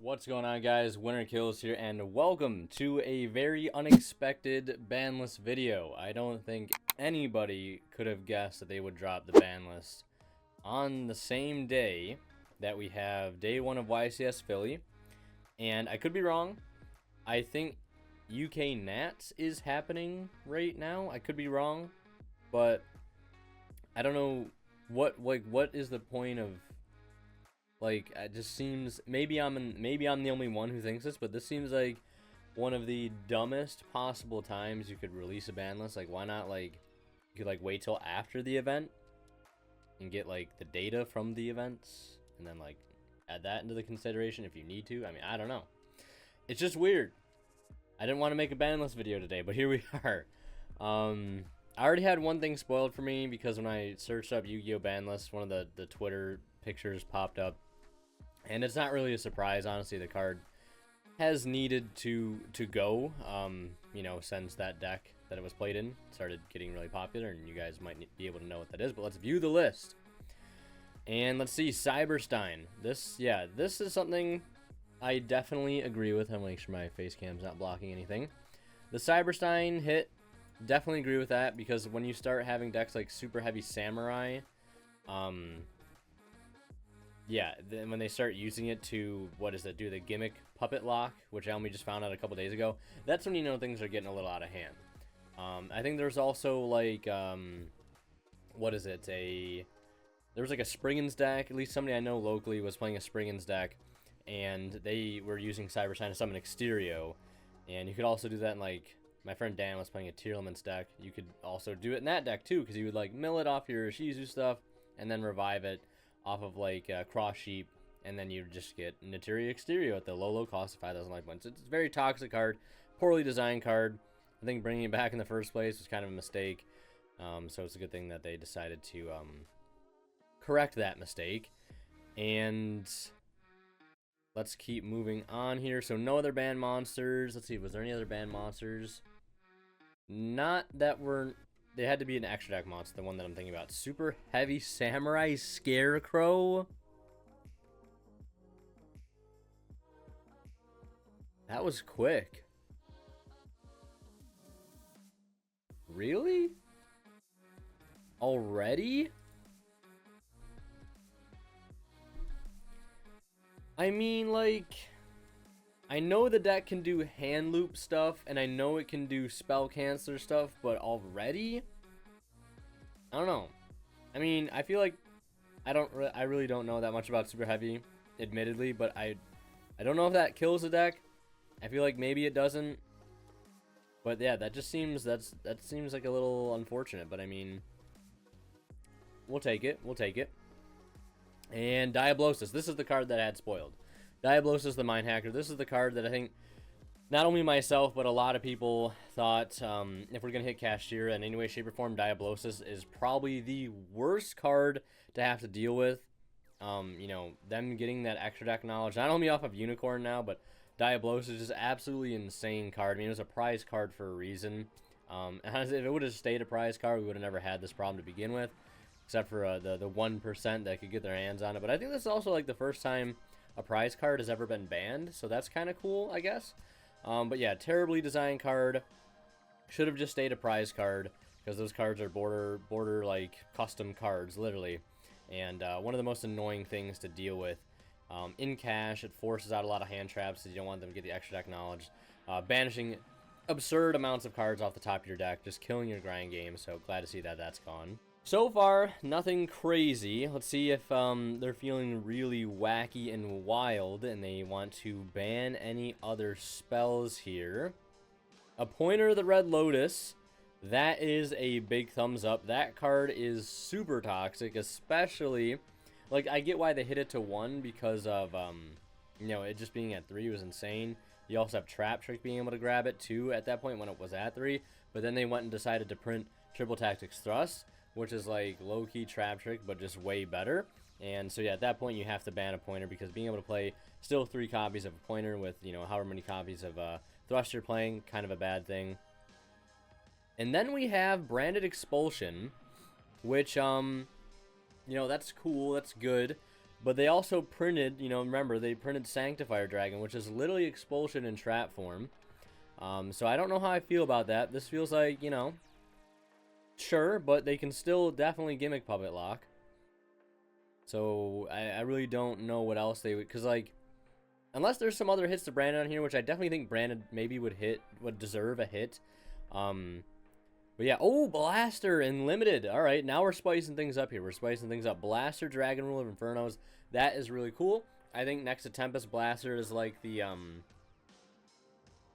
What's going on, guys? Winter Kills here, and welcome to a very unexpected ban list video. I don't think anybody could have guessed that they would drop the ban list on the same day that we have day one of YCS Philly. And I could be wrong. I think UK Nats is happening right now. I could be wrong, but I don't know what is the point of. Like, it just seems, maybe I'm the only one who thinks this, but this seems like one of the dumbest possible times you could release a ban list. Like, why not, like, you could, like, wait till after the event and get, like, the data from the events and then, like, add that into the consideration if you need to. I mean, I don't know. It's just weird. I didn't want to make a ban list video today, but here we are. I already had one thing spoiled for me because when I searched up Yu-Gi-Oh! Ban list, one of the Twitter pictures popped up. And it's not really a surprise, honestly. The card has needed to go, you know, since that deck that it was played in started getting really popular, and you guys might be able to know what that is. But let's view the list. And let's see, Cyberstein. This is something I definitely agree with. I'm gonna make sure my face cam's not blocking anything. The Cyberstein hit, definitely agree with that, because when you start having decks like Super Heavy Samurai, yeah, then when they start using it to, do the gimmick puppet lock, which we just found out a couple days ago, that's when you know things are getting a little out of hand. I think there's also, like, there was like a Spriggans deck, at least somebody I know locally was playing a Spriggans deck, and they were using Cyberstein to summon Exterio, and you could also do that in, like, my friend Dan was playing a Tearlaments deck. You could also do it in that deck, too, because you would, like, mill it off your Shizu stuff, and then revive it off of like Cross Sheep, and then you just get Naturi Exterio at the low cost of 5,000 life points. It's a very toxic card, poorly designed card. I think bringing it back in the first place was kind of a mistake, so it's a good thing that they decided to correct that mistake. And let's keep moving on here. So no other banned monsters. Let's see, was there any other banned monsters? Not that were... They had to be an extra deck monster, the one that I'm thinking about. Super Heavy Samurai Scarecrow. That was quick. Really? Already? I mean, like... I know the deck can do hand loop stuff, and I know it can do spell canceler stuff, but already? I don't know. I mean, I feel like I really don't know that much about Super Heavy, admittedly, but I don't know if that kills the deck. I feel like maybe it doesn't. But yeah, that seems like a little unfortunate, but I mean, we'll take it. We'll take it. And Diablosis. This is the card that I had spoiled. Diablosis, the Mind Hacker. This is the card that I think not only myself, but a lot of people thought if we're going to hit Cashier in any way, shape, or form, Diablosis is probably the worst card to have to deal with. You know, them getting that extra deck knowledge, not only off of Unicorn now, but Diablosis is absolutely insane card. I mean, it was a prize card for a reason. And if it would have stayed a prize card, we would have never had this problem to begin with, except for the 1% that could get their hands on it. But I think this is also like the first time a prize card has ever been banned, so that's kind of cool, I guess. But yeah, terribly designed card. Should have just stayed a prize card, because those cards are border like custom cards, literally. And one of the most annoying things to deal with. In cash, it forces out a lot of hand traps, so you don't want them to get the extra deck knowledge. Banishing absurd amounts of cards off the top of your deck, just killing your grind game, so glad to see that that's gone. So far, nothing crazy. Let's see if they're feeling really wacky and wild and they want to ban any other spells here. A Pointer of the Red Lotus. That is a big thumbs up. That card is super toxic, especially... Like, I get why they hit it to 1 because of, you know, it just being at 3 was insane. You also have Trap Trick being able to grab it, too, at that point when it was at 3. But then they went and decided to print Triple Tactics Thrust, which is like low-key Trap Trick, but just way better. And so yeah, at that point you have to ban a Pointer, because being able to play still 3 copies of a Pointer with, you know, however many copies of Thrust you're playing, kind of a bad thing. And then we have Branded Expulsion, which, you know, that's cool, that's good. But they also printed, you know, remember, they printed Sanctifier Dragon, which is literally Expulsion in trap form. So I don't know how I feel about that. This feels like, you know, sure, but they can still definitely gimmick Puppet Lock. So I really don't know what else they would, because, like, unless there's some other hits to Brandon on here, which I definitely think Brandon maybe would deserve a hit. But yeah, oh, Blaster and Limited. All right, now we're spicing things up here. We're spicing things up. Blaster, Dragon Ruler, Infernos. That is really cool. I think next to Tempest, Blaster is like the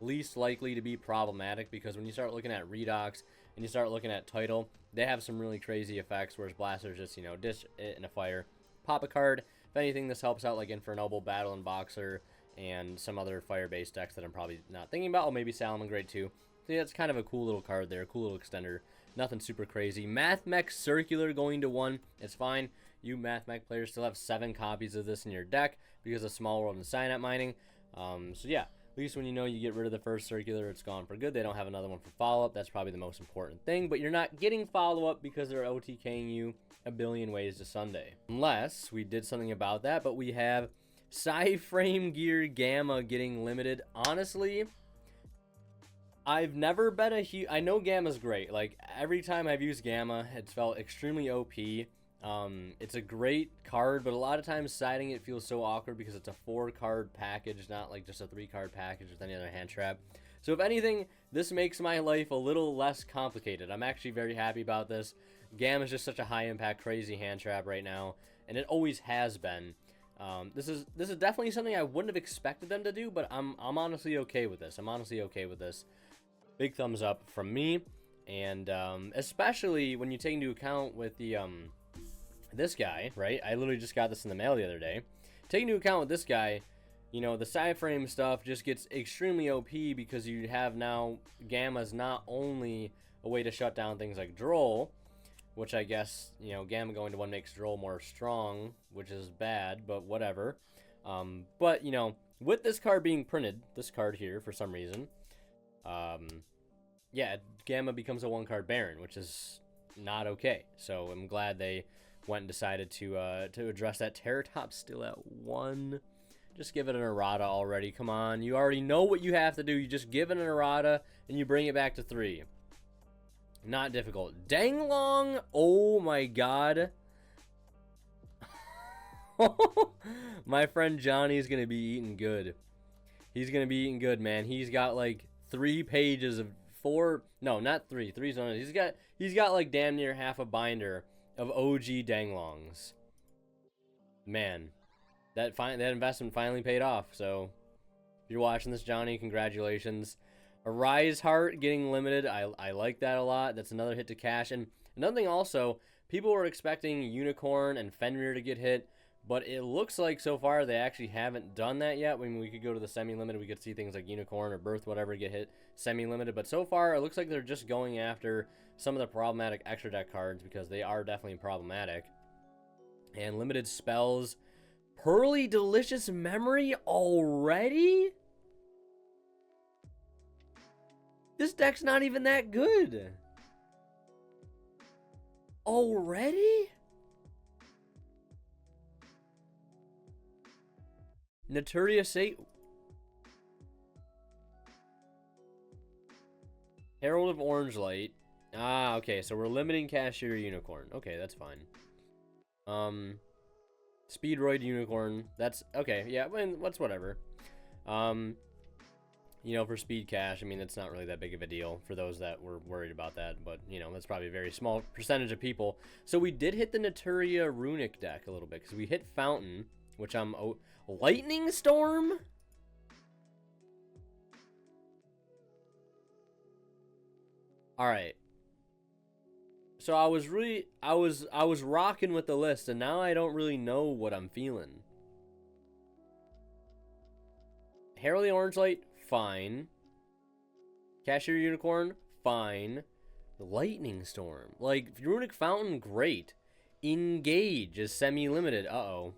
least likely to be problematic, because when you start looking at Redox and you start looking at Title, they have some really crazy effects, whereas Blaster is just, you know, dish it in a fire, pop a card. If anything, this helps out like Infernoble, Battle, and Boxer, and some other fire-based decks that I'm probably not thinking about. Oh, maybe Salamangreat too. So yeah, it's kind of a cool little card there, cool little extender. Nothing super crazy. Mathmech Circular going to 1. It's fine. You Mathmech players still have 7 copies of this in your deck because of Small World and Sign-Up Mining. So yeah, at least when you know you get rid of the first Circular, it's gone for good. They don't have another one for follow-up. That's probably the most important thing. But you're not getting follow-up because they're OTKing you a billion ways to Sunday. Unless we did something about that, but we have Psy-Frame Gear Gamma getting limited. Honestly, I've never been a huge... I know Gamma's great. Like, every time I've used Gamma, it's felt extremely OP. It's a great card, but a lot of times siding it feels so awkward because it's a 4-card package, not like just a 3-card package with any other hand trap. So if anything, this makes my life a little less complicated. I'm actually very happy about this. Gamma is just such a high-impact, crazy hand trap right now, and it always has been. This is definitely something I wouldn't have expected them to do, but I'm honestly okay with this. I'm honestly okay with this. Big thumbs up from me, and especially when you take into account with the this guy, right? I literally just got this in the mail the other day. Taking into account with this guy, you know, the side frame stuff just gets extremely OP because you have now Gamma's not only a way to shut down things like Droll, which I guess, you know, Gamma going to 1 makes Droll more strong, which is bad, but whatever. But, you know, with this card being printed, this card here, for some reason, yeah, Gamma becomes a 1-card Baron, which is not okay. So I'm glad they went and decided to address that. Terratop still at 1. Just give it an errata already. Come on, you already know what you have to do. You just give it an errata and you bring it back to 3. Not difficult. Danglong, oh my god. My friend Johnny's gonna be eating good. He's gonna be eating good, man. He's got like 3 pages of 4. No, not 3. 3's on it. He's got like damn near half a binder of OG Danglongs. Man, that investment finally paid off. So if you're watching this, Johnny, congratulations. Arise Heart getting limited. I like that a lot. That's another hit to cash. And another thing also, people were expecting Unicorn and Fenrir to get hit, but it looks like so far they actually haven't done that yet. I mean, we could go to the semi-limited. We could see things like Unicorn or Birth, whatever, get hit semi-limited. But so far, it looks like they're just going after some of the problematic extra deck cards because they are definitely problematic. And limited spells. Pearly Delicious Memory already? This deck's not even that good. Already? Naturia Sate. Herald of Orange Light. Ah, okay, so we're limiting Cashier Unicorn. Okay, that's fine. Speedroid Unicorn. That's okay, yeah, I mean, what's whatever. You know, for Speed Cash, I mean, it's not really that big of a deal for those that were worried about that, but, you know, that's probably a very small percentage of people. So we did hit the Naturia Runic deck a little bit, because we hit Fountain, which I'm... Oh, Lightning Storm? Alright. So I was really... I was rocking with the list, and now I don't really know what I'm feeling. Herald of Orange Light, fine. Cashier Unicorn, fine. Lightning Storm. Like, Runic Fountain, great. Engage is semi-limited. Uh-oh.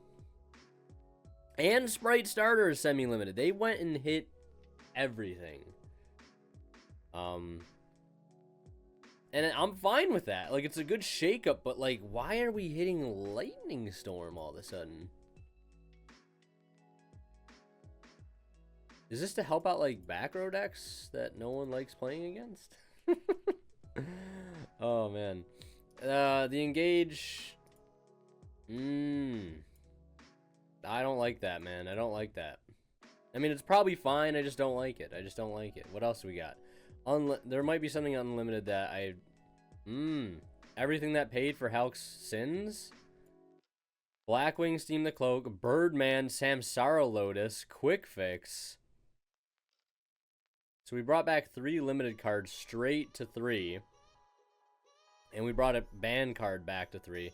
And Sprite Starter is semi-limited. They went and hit everything. And I'm fine with that. Like, it's a good shakeup, but, like, why are we hitting Lightning Storm all of a sudden? Is this to help out like back row decks that no one likes playing against? Oh man. The engage. I don't like that, man. I don't like that. I mean, it's probably fine. I just don't like it. I just don't like it. What else do we got? There might be something unlimited that I. Everything that paid for Hulk's sins. Blackwing, Steam the Cloak, Birdman, Samsara Lotus, Quick Fix. So we brought back 3 limited cards straight to 3. And we brought a ban card back to 3.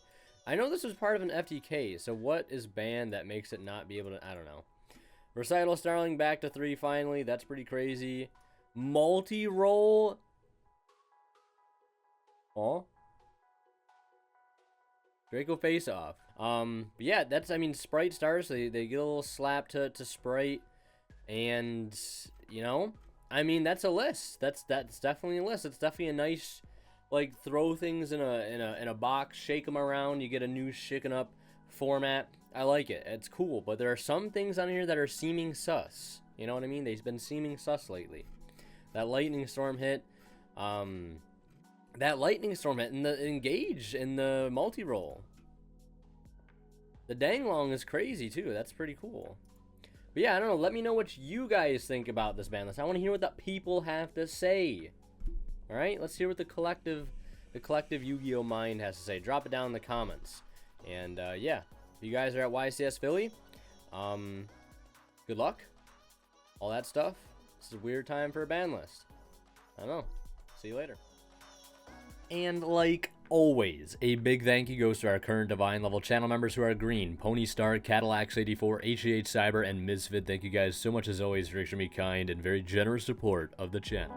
I know this was part of an FTK, so what is banned that makes it not be able to... I don't know. Recital Starling back to 3 finally. That's pretty crazy. Multi-roll. Oh. Draco Face Off. But yeah, that's, I mean, Sprite stars, they get a little slap to Sprite. And, you know, I mean, that's a list. That's definitely a list. It's definitely a nice, like, throw things in a box, shake them around, you get a new shaken up format. I like it. It's cool, but there are some things on here that are seeming sus. You know what I mean? They've been seeming sus lately. That Lightning Storm hit, that Lightning Storm hit, and the Engage in the multi-roll. The Danglong is crazy, too. That's pretty cool. But yeah, I don't know. Let me know what you guys think about this ban list. I want to hear what the people have to say. All right? Let's hear what the collective Yu-Gi-Oh! Mind has to say. Drop it down in the comments. And, yeah. If you guys are at YCS Philly, good luck. All that stuff. This is a weird time for a ban list. I don't know. See you later. And like always, a big thank you goes to our current Divine level channel members who are green: Pony Star, Cadillacs84, HEH Cyber, and Misfit. Thank you guys so much as always for extremely kind and very generous support of the channel.